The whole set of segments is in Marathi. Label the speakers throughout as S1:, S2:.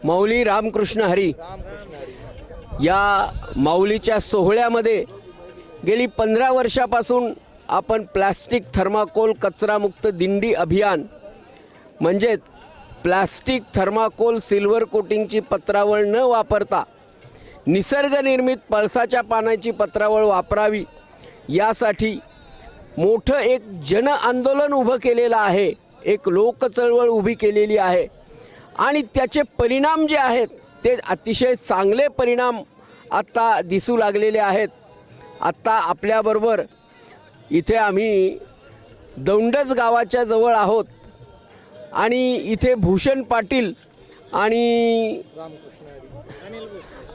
S1: माऊली रामकृष्ण हरी या माऊलीच्या सोहळ्यामध्ये गेली 15 वर्षापासून आपण प्लास्टिक थर्माकोल कचरामुक्त दिंडी अभियान म्हणजेच प्लास्टिक थर्माकोल सिल्वर कोटिंगची पत्रावळ न वापरता निसर्गनिर्मित पळसाच्या पानाची पत्रावळ वापरावी यासाठी मोठं एक जन आंदोलन उभं केलेलं आहे, एक लोकचळवळ उभी केलेली आहे आणि त्याचे परिणाम जे आहेत ते अतिशय चांगले परिणाम आत्ता दिसू लागलेले आहेत। आत्ता आपल्याबरोबर इथे आम्ही दौंडज गावाच्या जवळ आहोत आणि इथे भूषण पाटील आणि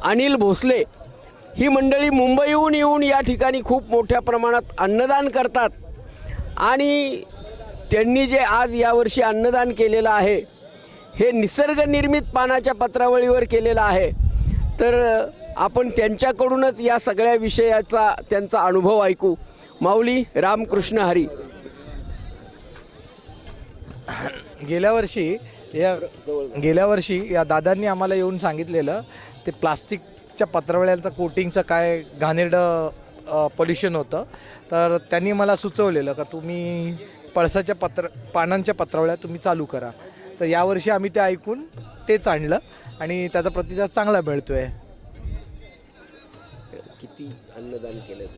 S1: अनिल भोसले ही मंडळी मुंबईहून येऊन या ठिकाणी खूप मोठ्या प्रमाणात अन्नदान करतात आणि त्यांनी जे आज यावर्षी अन्नदान केलेलं आहे हे निसर्गनिर्मित पानाच्या पत्रावळीवर केलेलं आहे। तर आपण त्यांच्याकडूनच या सगळ्या विषयाचा त्यांचा अनुभव ऐकू। माऊली रामकृष्ण हरी।
S2: गेल्या वर्षी या दादांनी आम्हाला येऊन सांगितलेलं ते प्लास्टिकच्या पत्रावळ्यांचं कोटिंगचं काय घाणेरडं पोल्युशन होतं, तर त्यांनी मला सुचवलेलं का तुम्ही पळसाच्या पानांच्या पत्रावळ्या तुम्ही चालू करा। तर यावर्षी आम्ही ते ऐकून तेच आणलं आणि त्याचा प्रतिसाद चांगला मिळतोय।
S1: किती अन्नदान केलं?